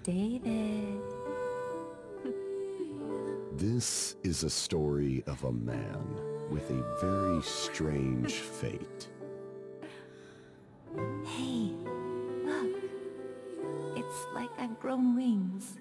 David. This is a story of a man with a very strange fate. Hey, look. It's like I've grown wings.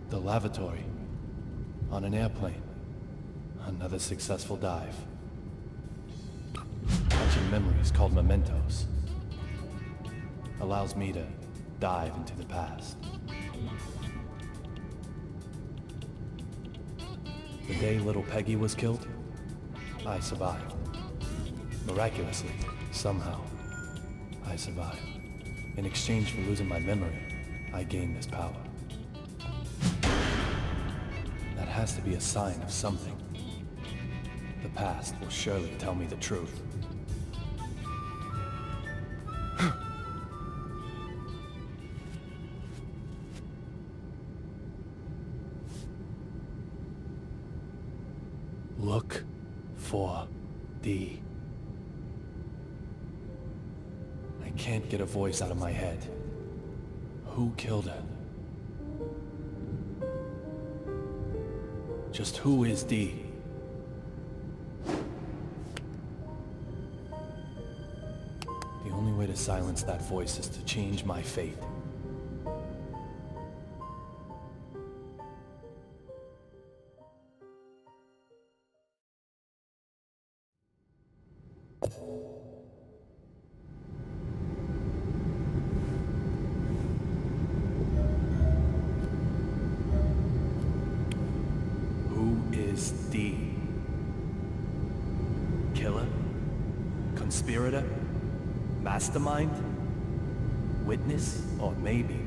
The lavatory. On an airplane. Another successful dive. Catching memories called mementos. Allows me to dive into the past. The day little Peggy was killed, I survived. Miraculously, somehow, I survived. In exchange for losing my memory, I gained this power. That has to be a sign of something. The past will surely tell me the truth. Look for D. I can't get a voice out of my head. Who killed her? Just who is D? The only way to silence that voice is to change my fate. D. Killer? Conspirator? Mastermind? Witness? Or maybe...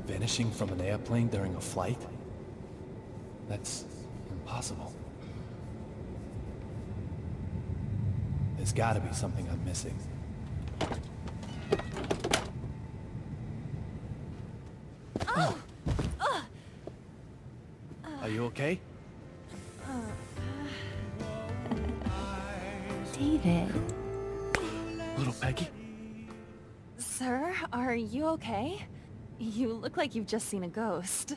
Vanishing from an airplane during a flight? That's impossible. There's gotta be something I'm missing. Are you okay? David. Little Peggy? Sir, are you okay? You look like you've just seen a ghost.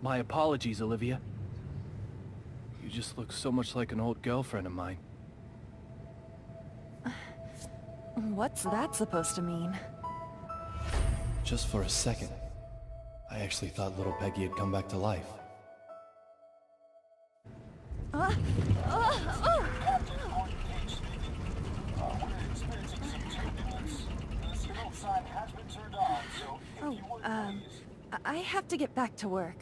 My apologies, Olivia. You just look so much like an old girlfriend of mine. What's that supposed to mean? Just for a second, I actually thought little Peggy had come back to life. I have to get back to work.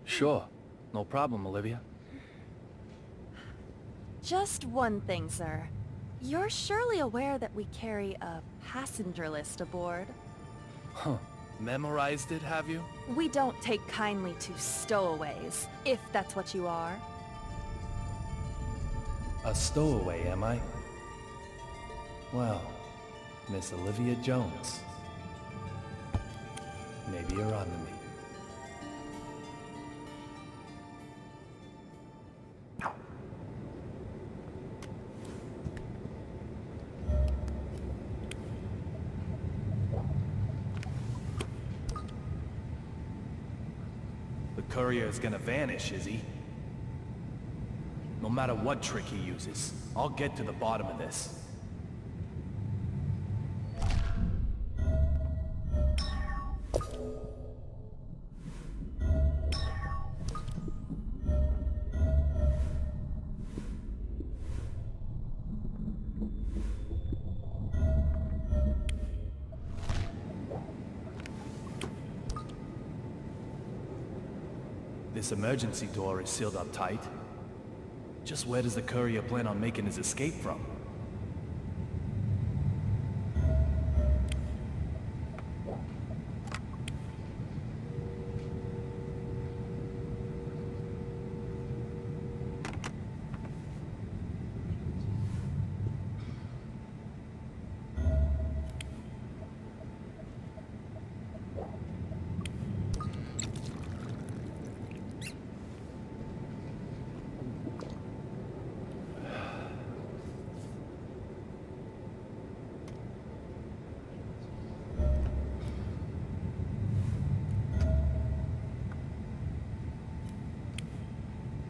Sure. No problem, Olivia. Just one thing, sir. You're surely aware that we carry a passenger list aboard? Huh. Memorized it, have you? We don't take kindly to stowaways, if that's what you are. A stowaway, am I? Well, Miss Olivia Jones. Maybe you're on to me. The courier is gonna vanish, is he? No matter what trick he uses, I'll get to the bottom of this. This emergency door is sealed up tight. Just where does the courier plan on making his escape from?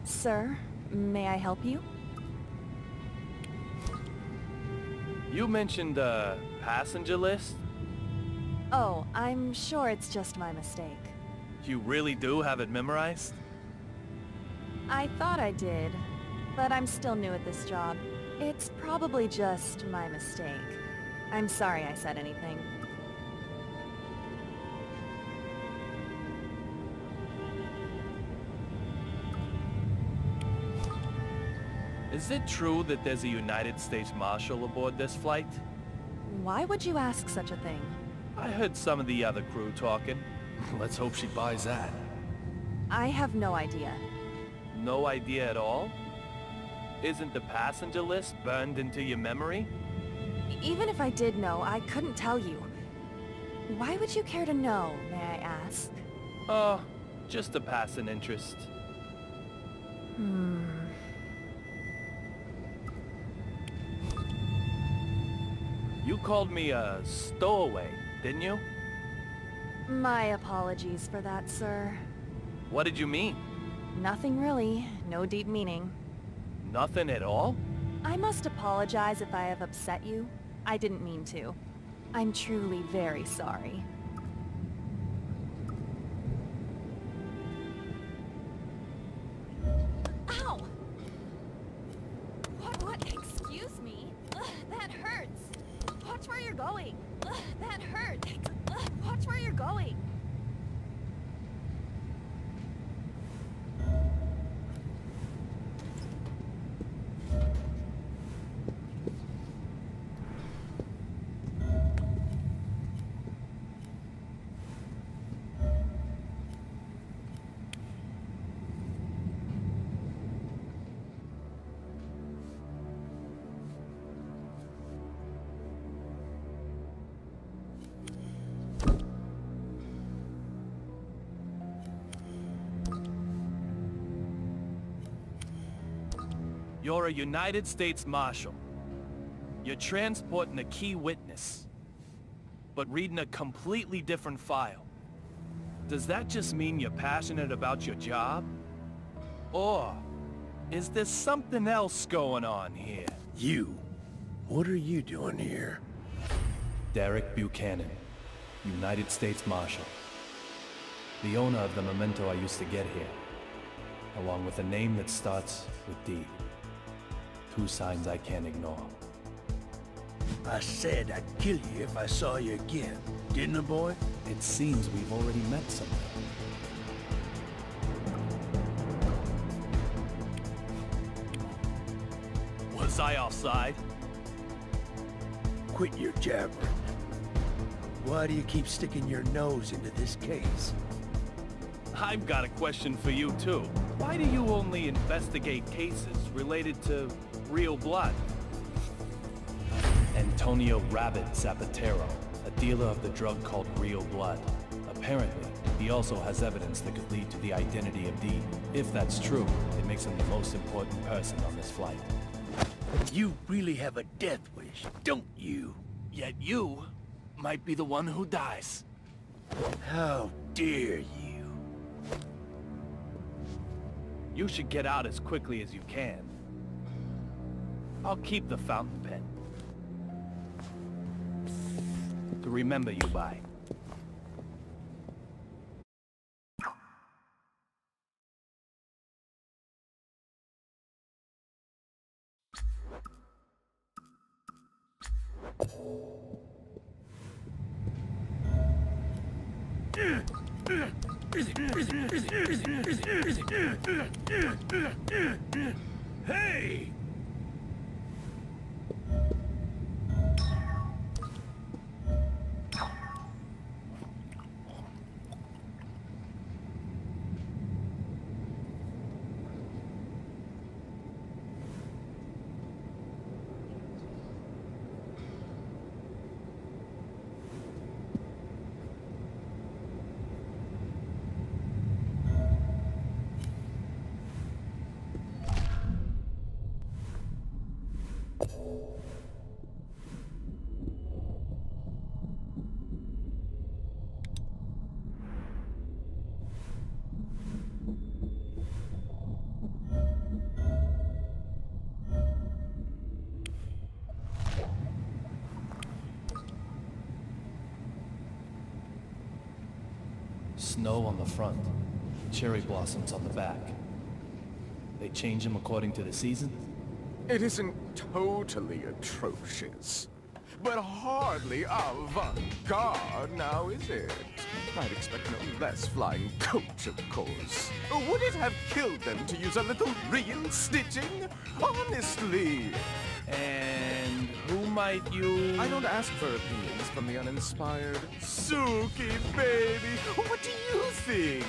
Sir, may I help you? You mentioned a passenger list? Oh, I'm sure it's just my mistake. You really do have it memorized? I thought I did, but I'm still new at this job. It's probably just my mistake. I'm sorry I said anything. Is it true that there's a United States Marshal aboard this flight? Why would you ask such a thing? I heard some of the other crew talking. Let's hope she buys that. I have no idea. No idea at all? Isn't the passenger list burned into your memory? Even if I did know, I couldn't tell you. Why would you care to know, may I ask? Just a passing interest. You called me a stowaway, didn't you? My apologies for that, sir. What did you mean? Nothing really. No deep meaning. Nothing at all? I must apologize if I have upset you. I didn't mean to. I'm truly very sorry. Ow! What? Excuse me? Ugh, that hurts. Watch where you're going. Ugh, that hurts. Ugh, watch where you're going. You're a United States Marshal. You're transporting a key witness, but reading a completely different file. Does that just mean you're passionate about your job? Or is there something else going on here? You? What are you doing here? Derek Buchanan, United States Marshal. The owner of the memento I used to get here, along with a name that starts with D. Two signs I can't ignore. I said I'd kill you if I saw you again, didn't I, boy? It seems we've already met somewhere. Was I offside? Quit your jabbering. Why do you keep sticking your nose into this case? I've got a question for you too. Why do you only investigate cases related to real blood? Antonio Rabbit Zapatero, a dealer of the drug called Real Blood. Apparently, he also has evidence that could lead to the identity of Dean. If that's true, it makes him the most important person on this flight. You really have a death wish, don't you? Yet you might be the one who dies. How dare you? You should get out as quickly as you can. I'll keep the fountain pen to remember you by. Hey! Snow on the front, cherry blossoms on the back. They change them according to the season? It isn't totally atrocious, but hardly avant-garde now, is it? I'd expect no less flying coach, of course. Would it have killed them to use a little real stitching? Honestly. And who might you... I don't ask for opinions from the uninspired. Suki, baby, what do you think?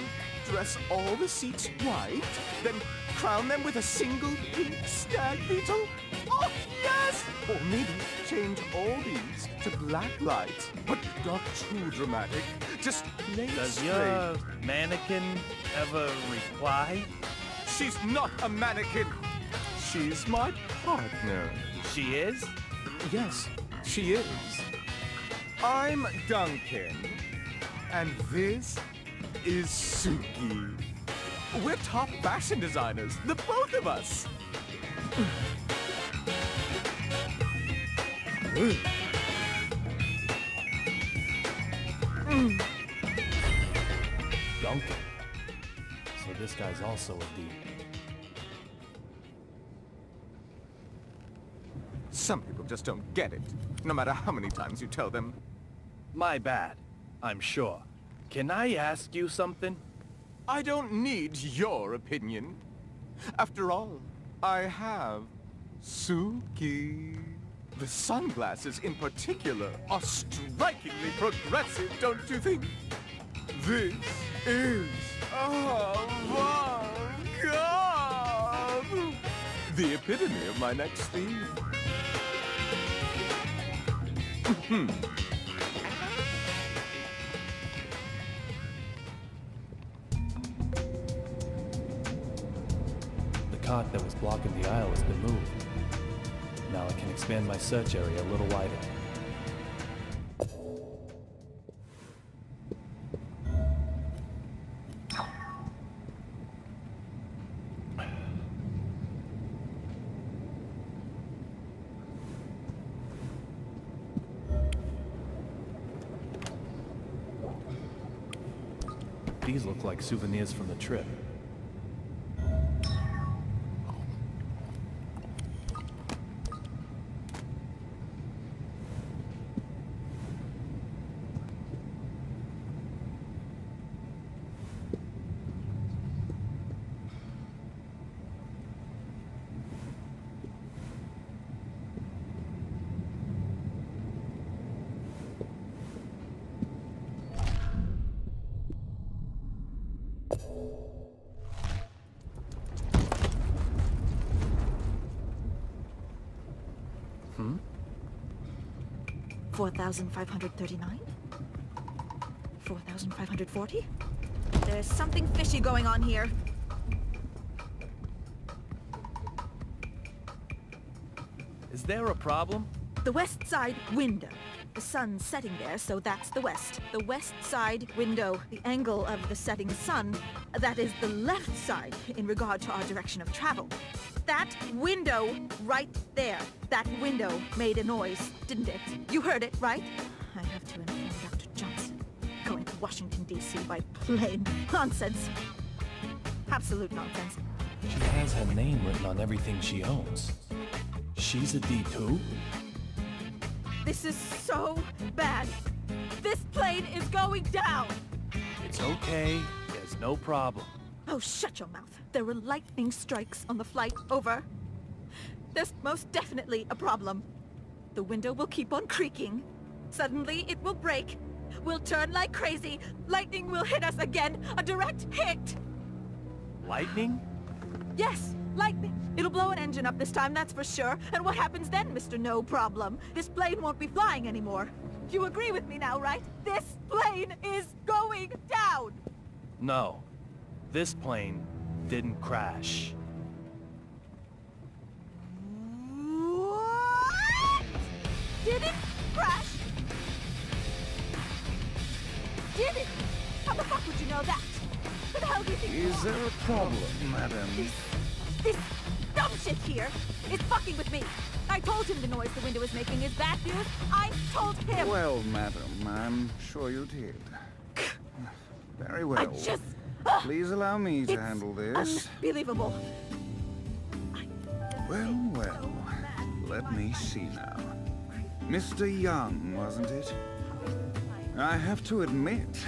Dress all the seats white, then crown them with a single pink stag beetle? Oh, yes! Or maybe change all these to black lights, but not too dramatic. Just plain Does straight. your mannequin ever reply? She's not a mannequin. She's my partner. She is? Yes, she is. I'm Duncan, and this is Suki. We're top fashion designers, the both of us. Duncan. So this guy's also a demon. Some people just don't get it, no matter how many times you tell them. My bad, I'm sure. Can I ask you something? I don't need your opinion. After all, I have Suki. The sunglasses in particular are strikingly progressive, don't you think? This is avant-garde. The epitome of my next theme. The cot that was blocking the aisle has been moved. Now I can expand my search area a little wider. These look like souvenirs from the trip. 4,539? 4,540? There's something fishy going on here. Is there a problem? The west side window. The sun's setting there, so that's the west. The west side window, the angle of the setting sun, that is the left side in regard to our direction of travel. That window right there, that window made a noise, didn't it? You heard it, right? I have to inform Dr. Johnson. Going to Washington, D.C. by plane. Nonsense. Absolute nonsense. She has her name written on everything she owns. She's a D2? This is so bad. This plane is going down. It's okay. There's no problem. Oh, shut your mouth. There were lightning strikes on the flight over. There's most definitely a problem. The window will keep on creaking. Suddenly, it will break. We'll turn like crazy. Lightning will hit us again. A direct hit. Lightning? Yes, lightning. It'll blow an engine up this time, that's for sure. And what happens then, Mr. No Problem? This plane won't be flying anymore. You agree with me now, right? This plane is going down! No. This plane didn't crash. What? Did it crash? Did it? How the fuck would you know that? Who the hell do you think you Is are? there a problem, madam? This dumb shit here is fucking with me. I told him the noise the window is making is bad news. I told him. Well, madam, I'm sure you did. Very well. I just... Please allow me to it's handle this. Unbelievable. Well, well. Let me see now. Mr. Young, wasn't it? I have to admit,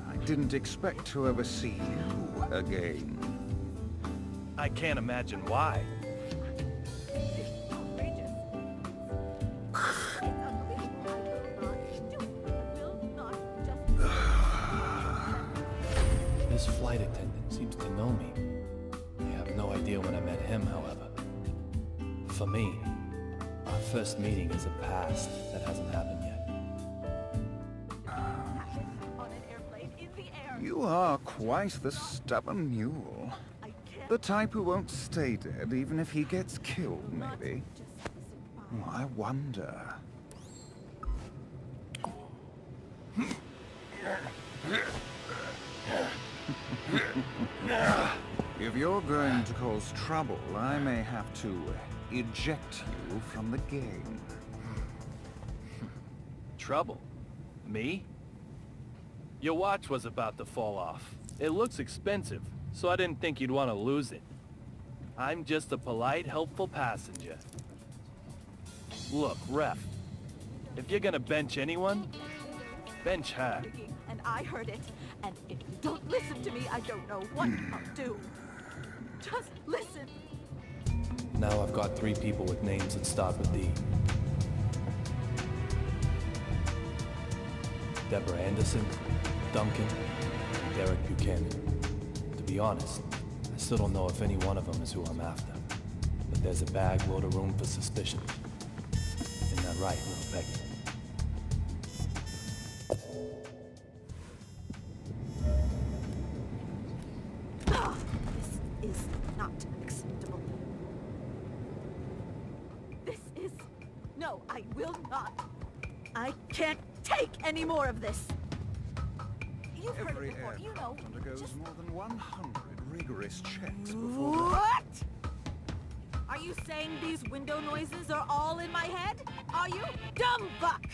I didn't expect to ever see you again. I can't imagine why. This flight attendant seems to know me. I have no idea when I met him, however. For me, our first meeting is a past that hasn't happened yet. You are quite the stubborn mule. The type who won't stay dead even if he gets killed, maybe. Oh, I wonder. If you're going to cause trouble, I may have to eject you from the game. Trouble? Me? Your watch was about to fall off. It looks expensive, so I didn't think you'd want to lose it. I'm just a polite, helpful passenger. Look, Ref, if you're gonna bench anyone, bench her. And I heard it, and if you don't listen to me, I don't know what I'll do. Just listen. Now I've got 3 people with names that start with D. Deborah Anderson, Duncan, and Derek Buchanan. To be honest, I still don't know if any one of them is who I'm after. But there's a bag load of room for suspicion. Isn't that right, little Peggy? This is not acceptable. This is... No, I will not. I can't take any more of this. You've heard it before, you know. Undergoes Just... more than 100 rigorous checks before... What? Are you saying these window noises are all in my head? Are you? Dumb fuck!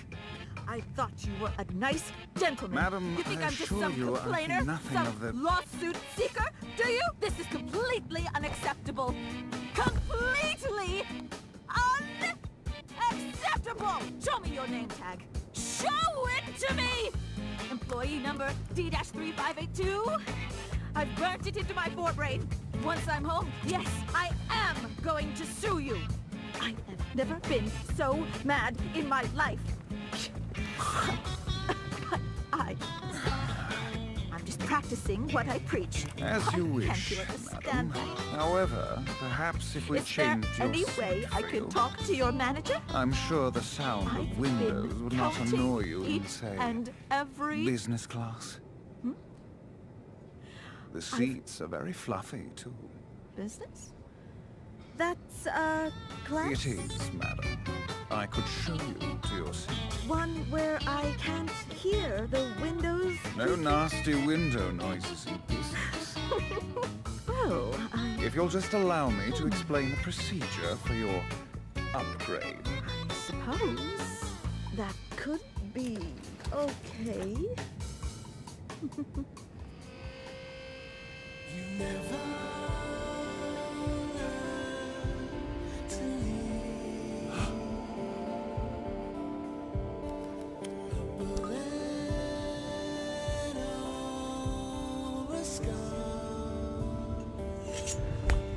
I thought you were a nice gentleman. Madam, you think I I'm just assure some you I've complainer? nothing Some of the... lawsuit seeker? Do you? This is completely unacceptable. Completely unacceptable! Show me your name tag. Show it to me! Employee number D-3582? I've burnt it into my forebrain. Once I'm home, yes, I am going to sue you. I have never been so mad in my life. I'm just proud practicing what I preach. As you Can't wish, you understand madam. me? However, perhaps if we Is there change your any way I seat can feel, talk to your manager? I'm sure the sound I've of windows been would not counting annoy you in, each say, and every... business class. The seats are very fluffy, too. Business? That's, class? It is, madam. I could show you to your seat. One where I can't hear the windows? No nasty window noises in business. Well, If you'll just allow me to explain the procedure for your upgrade. I suppose that could be okay.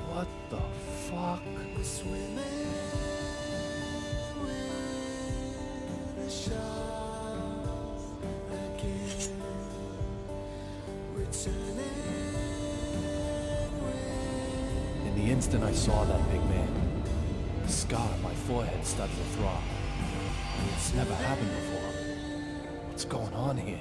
What the fuck? In the instant I saw that big man, the scar on my forehead started to throb. It's never happened before. What's going on here?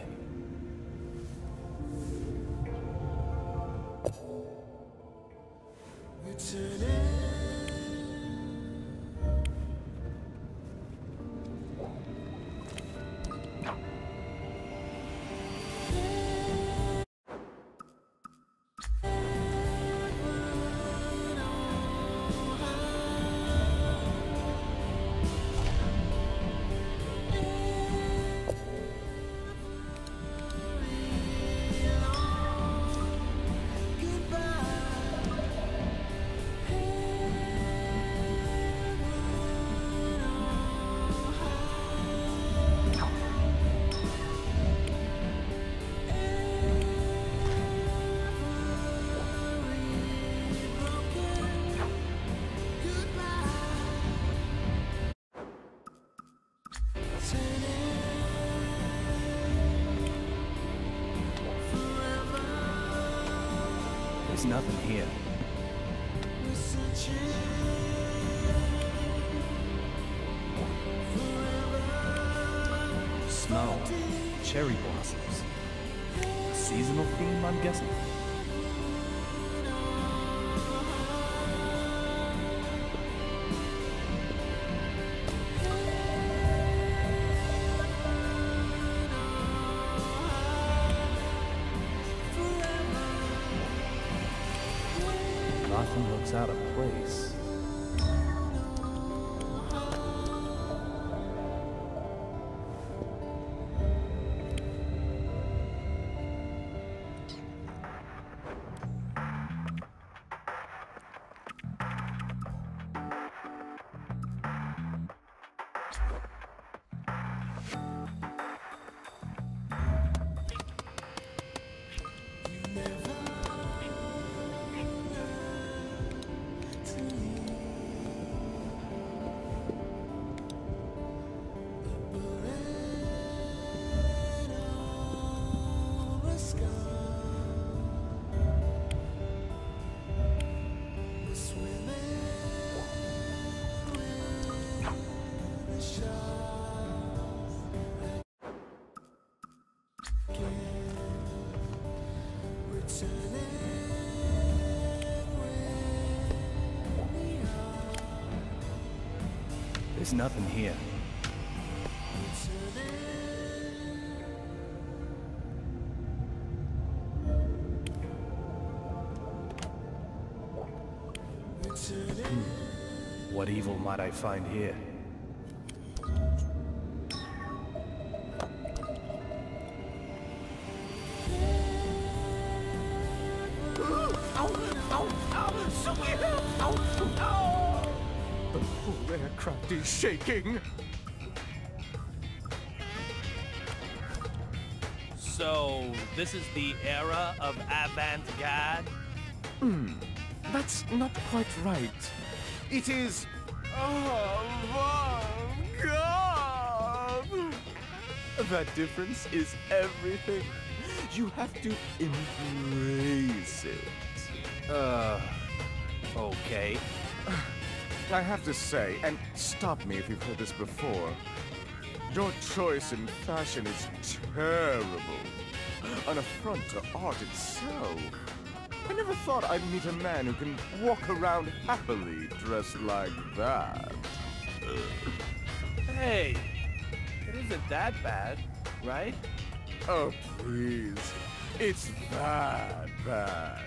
There's nothing here. Snow, cherry blossoms. A seasonal theme, I'm guessing. Nothing looks out of place. There's nothing here. What evil might I find here? The whole aircraft is shaking. So, this is the era of avant-garde? That's not quite right. It is avant-garde. That difference is everything. You have to embrace it. Okay. I have to say, and stop me if you've heard this before, your choice in fashion is terrible. An affront to art itself. I never thought I'd meet a man who can walk around happily dressed like that. Hey, it isn't that bad, right? Oh, please. It's that bad.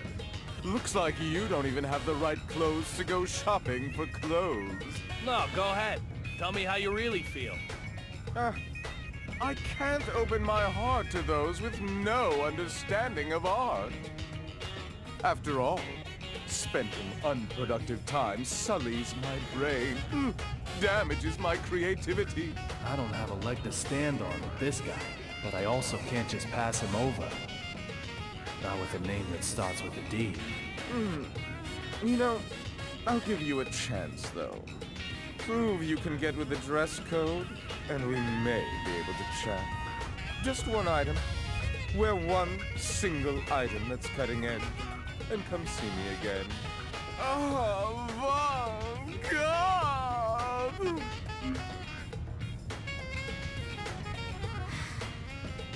Looks like you don't even have the right clothes to go shopping for clothes. No, go ahead. Tell me how you really feel. I can't open my heart to those with no understanding of art. After all, spent in unproductive time sullies my brain, damages my creativity. I don't have a leg to stand on with this guy, but I also can't just pass him over. Not with a name that starts with a D. You know, I'll give you a chance, though. Prove you can get with the dress code, and we may be able to chat. Just one item. Wear one single item that's cutting edge, and come see me again. Oh, my God!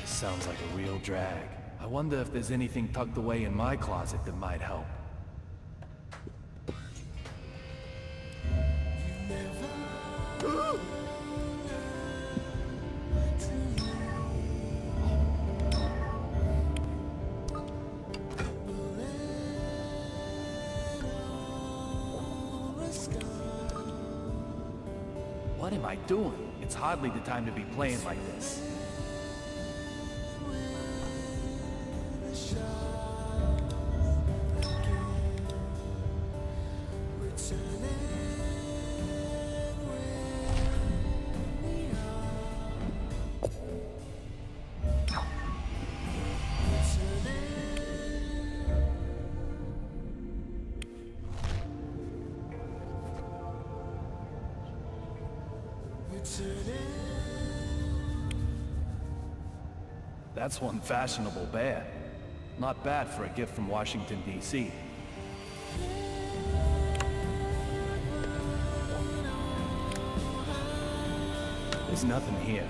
This sounds like a real drag. I wonder if there's anything tucked away in my closet that might help. What am I doing? It's hardly the time to be playing like this. That's one fashionable bear. Not bad for a gift from Washington, D.C. There's nothing here.